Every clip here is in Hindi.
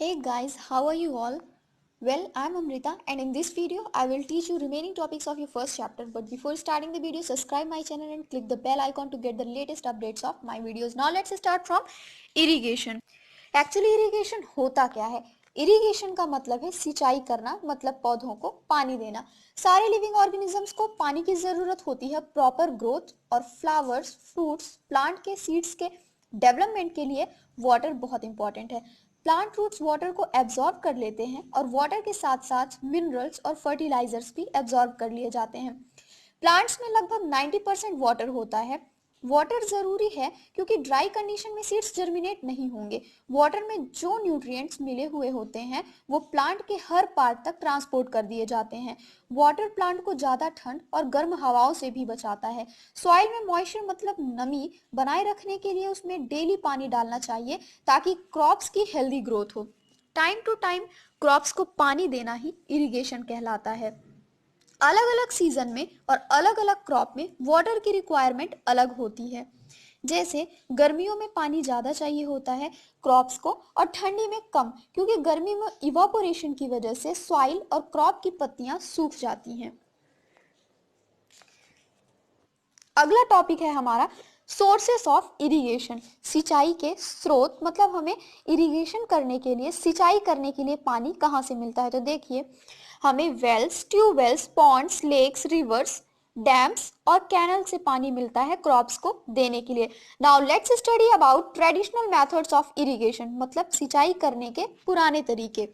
Hey guys, how are you all? Well, I'm Amrita and in this video I will teach you remaining topics of your first chapter. But before starting the video, subscribe my channel and click the bell icon to get the latest updates of my videos. Now let's start from irrigation. Actually irrigation होता क्या है? इरिगेशन का मतलब है सिंचाई करना, मतलब पौधों को पानी देना। सारे लिविंग ऑर्गेनिजम्स को पानी की जरूरत होती है प्रॉपर ग्रोथ और फ्लावर्स, फ्रूट्स, प्लांट के सीड्स के डेवलपमेंट के लिए वाटर बहुत इंपॉर्टेंट है। प्लांट रूट्स वाटर को एब्जॉर्ब कर लेते हैं और वाटर के साथ साथ मिनरल्स और फर्टिलाइजर्स भी एब्जॉर्ब कर लिए जाते हैं। प्लांट्स में लगभग 90% वाटर होता है। वाटर जरूरी है क्योंकि ड्राई कंडीशन में सीड्स जर्मिनेट नहीं होंगे। वाटर में जो न्यूट्रिएंट्स मिले हुए होते हैं वो प्लांट के हर पार्ट तक ट्रांसपोर्ट कर दिए जाते हैं। वाटर प्लांट को ज्यादा ठंड और गर्म हवाओं से भी बचाता है। सॉइल में मॉइस्चर मतलब नमी बनाए रखने के लिए उसमें डेली पानी डालना चाहिए ताकि क्रॉप्स की हेल्दी ग्रोथ हो। टाइम टू टाइम क्रॉप्स को पानी देना ही इरिगेशन कहलाता है। अलग अलग सीजन में और अलग अलग क्रॉप में वाटर की रिक्वायरमेंट अलग होती है। जैसे गर्मियों में पानी ज्यादा चाहिए होता है क्रॉप्स को और ठंडी में कम, क्योंकि गर्मी में इवापोरेशन की वजह से सॉइल और क्रॉप की पत्तियां सूख जाती हैं। अगला टॉपिक है हमारा सोर्सेस ऑफ इरिगेशन। सिंचाई के स्रोत, मतलब हमें इरिगेशन करने के लिए, सिंचाई करने के लिए पानी कहाँ से मिलता है। तो देखिए, हमें wells, tubewells, ponds, lakes, rivers, dams और कैनल से पानी मिलता है क्रॉप्स को देने के लिए। Now let's study about traditional methods of irrigation, मतलब सिंचाई करने के पुराने तरीके।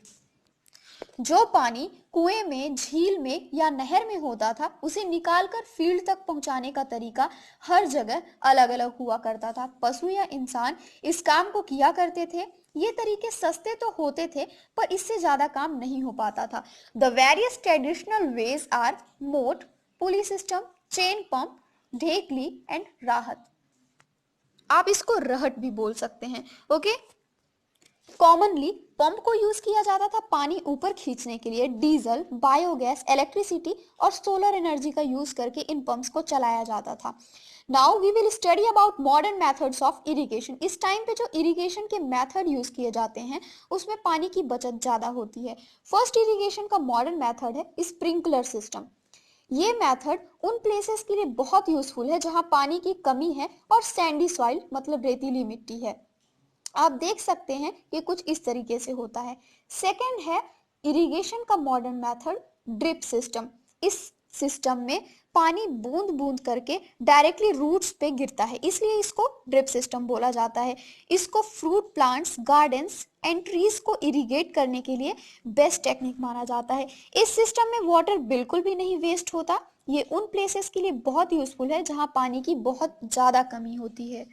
जो पानी कुएं में, झील में या नहर में होता था उसे निकालकर फील्ड तक पहुंचाने का तरीका हर जगह अलग अलग हुआ करता था। पशु या इंसान इस काम को किया करते थे। ये तरीके सस्ते तो होते थे पर इससे ज्यादा काम नहीं हो पाता था। The various traditional ways are मोट, पुली सिस्टम, चेन पंप, ढेकली एंड राहत। आप इसको रहट भी बोल सकते हैं। ओके, कॉमनली पंप को यूज किया जाता था पानी ऊपर खींचने के लिए। डीजल, बायोगैस, इलेक्ट्रिसिटी और सोलर एनर्जी का यूज करके इन पंप्स को चलाया जाता था। Now we will study about modern methods of irrigation. इस टाइम पे जो इरिगेशन के मेथड यूज किए जाते हैं उसमें पानी की बचत ज्यादा होती है। फर्स्ट इरिगेशन का मॉडर्न मेथड है स्प्रिंकलर सिस्टम। ये मेथड उन प्लेसेस के लिए बहुत यूजफुल है जहां पानी की कमी है और सैंडी सॉइल मतलब रेतीली मिट्टी है। आप देख सकते हैं कि कुछ इस तरीके से होता है। सेकंड है इरिगेशन का मॉडर्न मेथड ड्रिप सिस्टम। इस सिस्टम में पानी बूंद बूंद करके डायरेक्टली रूट्स पे गिरता है, इसलिए इसको ड्रिप सिस्टम बोला जाता है। इसको fruit plants, gardens and trees को इरिगेट करने के लिए बेस्ट टेक्निक माना जाता है। इस सिस्टम में वाटर बिल्कुल भी नहीं वेस्ट होता। ये उन प्लेसेस के लिए बहुत यूजफुल है जहां पानी की बहुत ज्यादा कमी होती है।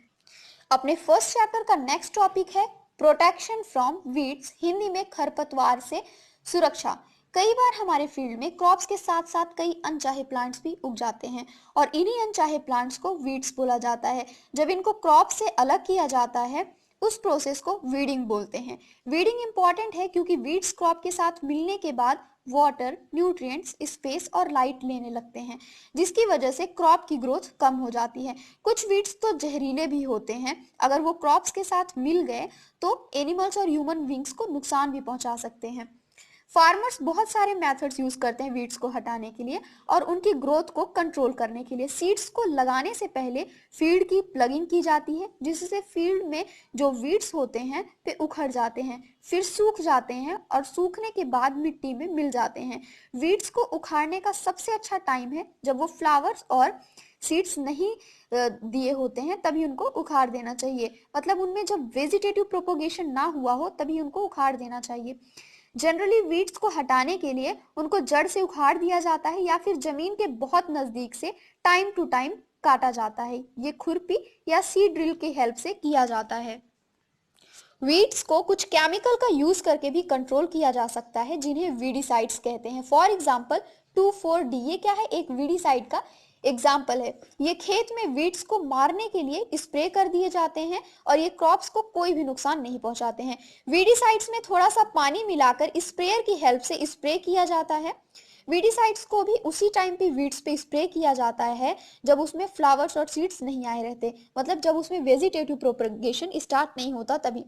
अपने फर्स्ट चैप्टर का नेक्स्ट टॉपिक है प्रोटेक्शन फ्रॉम वीड्स, हिंदी में खरपतवार से सुरक्षा। कई बार हमारे फील्ड में क्रॉप्स के साथ साथ कई अनचाहे प्लांट्स भी उग जाते हैं और इन्हीं अनचाहे प्लांट्स को वीड्स बोला जाता है। जब इनको क्रॉप से अलग किया जाता है उस प्रोसेस को वीडिंग बोलते हैं। वीडिंग इंपॉर्टेंट है क्योंकि वीड्स क्रॉप के साथ मिलने के बाद वाटर, न्यूट्रिएंट्स, स्पेस और लाइट लेने लगते हैं, जिसकी वजह से क्रॉप की ग्रोथ कम हो जाती है। कुछ वीड्स तो जहरीले भी होते हैं, अगर वो क्रॉप्स के साथ मिल गए तो एनिमल्स और ह्यूमन बींग्स को नुकसान भी पहुंचा सकते हैं। फार्मर्स बहुत सारे मेथड्स यूज करते हैं वीड्स को हटाने के लिए और उनकी ग्रोथ को कंट्रोल करने के लिए। सीड्स को लगाने से पहले फील्ड की प्लगिंग की जाती है, जिससे फील्ड में जो वीड्स होते हैं वे उखड़ जाते हैं, फिर सूख जाते हैं और सूखने के बाद मिट्टी में मिल जाते हैं। वीड्स को उखाड़ने का सबसे अच्छा टाइम है जब वो फ्लावर्स और सीड्स नहीं दिए होते हैं, तभी उनको उखाड़ देना चाहिए। मतलब उनमें जब वेजिटेटिव प्रोपोगेशन ना हुआ हो तभी उनको उखाड़ देना चाहिए। जनरली वीड्स को हटाने के लिए उनको जड़ से उखाड़ दिया जाता है या फिर जमीन के बहुत नजदीक से टाइम टू टाइम काटा जाता है। ये खुरपी या सीड ड्रिल की हेल्प से किया जाता है। वीड्स को कुछ केमिकल का यूज करके भी कंट्रोल किया जा सकता है जिन्हें वीडिसाइड्स कहते हैं। फॉर एग्जांपल 2,4-D, ये क्या है? एक वीडिसाइड का एग्जाम्पल है। ये खेत में वीड्स को मारने के लिए स्प्रे कर दिए जाते हैं और ये क्रॉप्स को कोई भी नुकसान नहीं पहुंचाते हैं। वीडिसाइड्स में थोड़ा सा पानी मिलाकर स्प्रेयर की हेल्प से स्प्रे किया जाता है। वीडिसाइड्स को भी उसी टाइम पे वीड्स पे स्प्रे किया जाता है जब उसमें फ्लावर्स और सीड्स नहीं आए रहते, मतलब जब उसमें वेजिटेटिव प्रोपगेशन स्टार्ट नहीं होता तभी।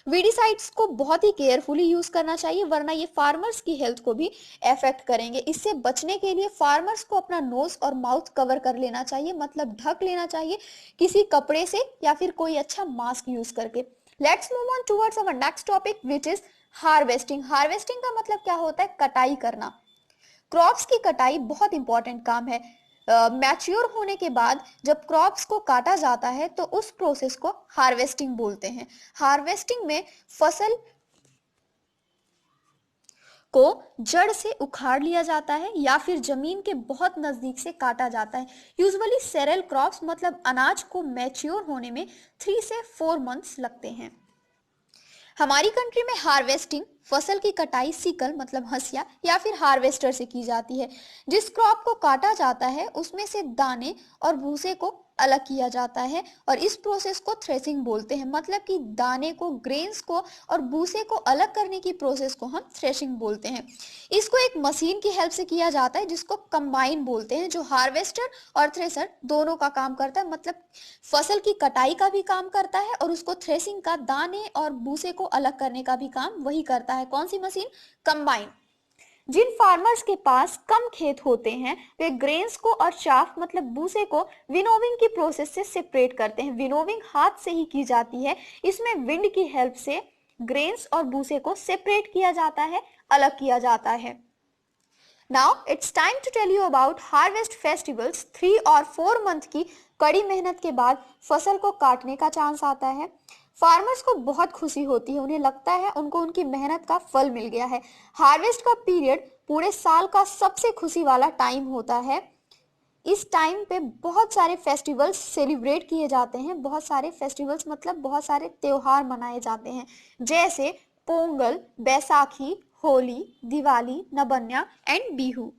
वीडिसाइड्स को बहुत ही केयरफुली यूज करना चाहिए, वरना ये फार्मर्स की हेल्थ को भी अफेक्ट करेंगे। इससे बचने के लिए फार्मर्स को अपना नोज और माउथ कवर कर लेना चाहिए, मतलब ढक लेना चाहिए किसी कपड़े से या फिर कोई अच्छा मास्क यूज करके। Let's move on towards our next topic which is harvesting. Harvesting का मतलब क्या होता है? कटाई करना। क्रॉप्स की कटाई बहुत इंपॉर्टेंट काम है। मैच्योर होने के बाद जब क्रॉप्स को काटा जाता है तो उस प्रोसेस को हार्वेस्टिंग बोलते हैं। हार्वेस्टिंग में फसल को जड़ से उखाड़ लिया जाता है या फिर जमीन के बहुत नजदीक से काटा जाता है। यूजुअली सेरेल क्रॉप्स मतलब अनाज को मैच्योर होने में 3 से 4 मंथ्स लगते हैं। हमारी कंट्री में हार्वेस्टिंग फसल की कटाई सिकल मतलब हंसिया या फिर हार्वेस्टर से की जाती है। जिस क्रॉप को काटा जाता है उसमें से दाने और भूसे को अलग किया जाता है और इस प्रोसेस को थ्रेसिंग बोलते हैं। मतलब कि दाने को, ग्रेन्स को और भूसे को अलग करने की प्रोसेस को हम थ्रेशिंग बोलते हैं। इसको एक मशीन की हेल्प से किया जाता है जिसको कंबाइन बोलते हैं, जो हार्वेस्टर और थ्रेसर दोनों का काम करता है। मतलब फसल की कटाई का भी काम करता है और उसको थ्रेसिंग का, दाने और भूसे को अलग करने का भी काम वही करता है। कौन सी मशीन? कंबाइन। जिन फार्मर्स के पास कम खेत होते हैं वे ग्रेन्स को और चाफ मतलब भूसे को विनोविंग की प्रोसेस से सेपरेट करते हैं। विनोविंग हाथ से ही की जाती है। इसमें विंड की हेल्प से ग्रेन्स और भूसे को सेपरेट किया जाता है, अलग किया जाता है। Now it's time to tell you about harvest festivals। 3 और 4 मंथ की कड़ी मेहनत के बाद फसल को काटने का चांस आता है। फार्मर्स को बहुत खुशी होती है, उन्हें लगता है उनको उनकी मेहनत का फल मिल गया है। हार्वेस्ट का पीरियड पूरे साल का सबसे खुशी वाला टाइम होता है। इस टाइम पे बहुत सारे फेस्टिवल्स सेलिब्रेट किए जाते हैं। बहुत सारे फेस्टिवल्स मतलब बहुत सारे त्योहार मनाए जाते हैं, जैसे Pongal, Baisakhi, Holi, Diwali, Nabanna and Bihu.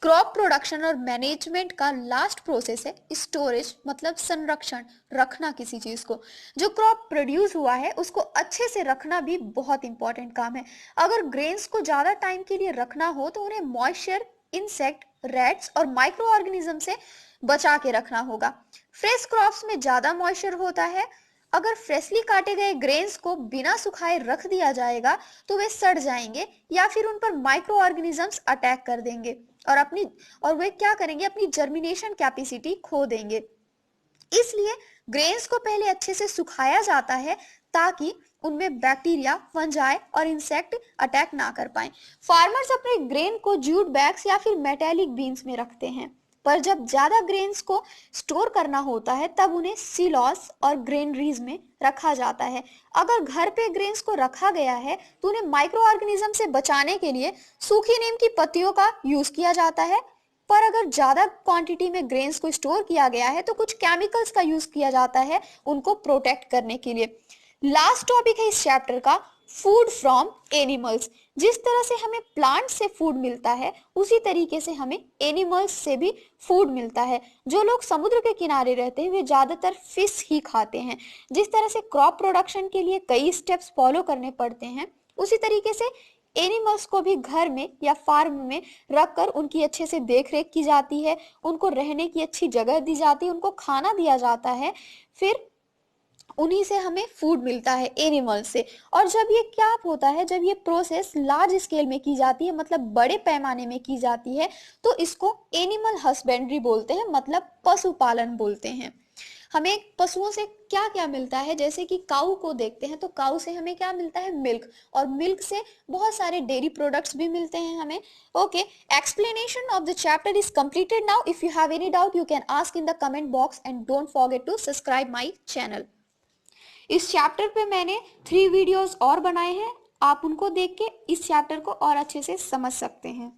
Crop production और मैनेजमेंट का लास्ट प्रोसेस है स्टोरेज, मतलब संरक्षण, रखना किसी चीज को। जो क्रॉप प्रोड्यूस हुआ है उसको अच्छे से रखना भी बहुत इंपॉर्टेंट काम है। अगर ग्रेन्स को ज्यादा टाइम के लिए रखना हो तो उन्हें मॉइस्चर, इंसेक्ट, रैट्स और माइक्रो ऑर्गेनिज्म से बचा के रखना होगा। फ्रेश क्रॉप्स में ज्यादा मॉइस्चर होता है। अगर फ्रेशली काटे गए ग्रेन्स को बिना सुखाए रख दिया जाएगा तो वे सड़ जाएंगे या फिर उन पर माइक्रो ऑर्गेनिजम्स अटैक कर देंगे और वे क्या करेंगे? अपनी जर्मिनेशन कैपेसिटी खो देंगे। इसलिए ग्रेन्स को पहले अच्छे से सुखाया जाता है ताकि उनमें बैक्टीरिया, फंजाई और इंसेक्ट अटैक ना कर पाए। फार्मर्स अपने ग्रेन को जूट बैग्स या फिर मेटालिक बीन्स में रखते हैं, पर जब ज्यादा ग्रेन्स को स्टोर करना होता है तब उन्हें सिलॉस और ग्रेनरीज में रखा जाता है। अगर घर पे ग्रेन्स को रखा गया है तो उन्हें माइक्रो ऑर्गेनिज्म से बचाने के लिए सूखी नीम की पत्तियों का यूज किया जाता है। पर अगर ज्यादा क्वांटिटी में ग्रेन्स को स्टोर किया गया है तो कुछ केमिकल्स का यूज किया जाता है उनको प्रोटेक्ट करने के लिए। लास्ट टॉपिक है इस चैप्टर का, फूड फ्रॉम एनिमल्स। जिस तरह से हमें प्लांट से फूड मिलता है उसी तरीके से हमें एनिमल्स से भी फूड मिलता है। जो लोग समुद्र के किनारे रहते हैं वे ज्यादातर फिश ही खाते हैं। जिस तरह से क्रॉप प्रोडक्शन के लिए कई स्टेप्स फॉलो करने पड़ते हैं उसी तरीके से एनिमल्स को भी घर में या फार्म में रखकर उनकी अच्छे से देखरेख की जाती है, उनको रहने की अच्छी जगह दी जाती है, उनको खाना दिया जाता है, फिर उन्हीं से हमें फूड मिलता है, एनिमल से। और जब ये क्या होता है, जब ये प्रोसेस लार्ज स्केल में की जाती है मतलब बड़े पैमाने में की जाती है तो इसको एनिमल हस्बेंड्री बोलते हैं, मतलब पशुपालन बोलते हैं। हमें पशुओं से क्या क्या मिलता है, जैसे कि काऊ को देखते हैं तो काऊ से हमें क्या मिलता है? मिल्क, और मिल्क से बहुत सारे डेयरी प्रोडक्ट्स भी मिलते हैं हमें। Okay, explanation of the chapter is completed now. If you have any doubt you can ask in the comment box and don't forget to subscribe my channel. इस चैप्टर पे मैंने 3 वीडियोस और बनाए हैं, आप उनको देख के इस चैप्टर को और अच्छे से समझ सकते हैं।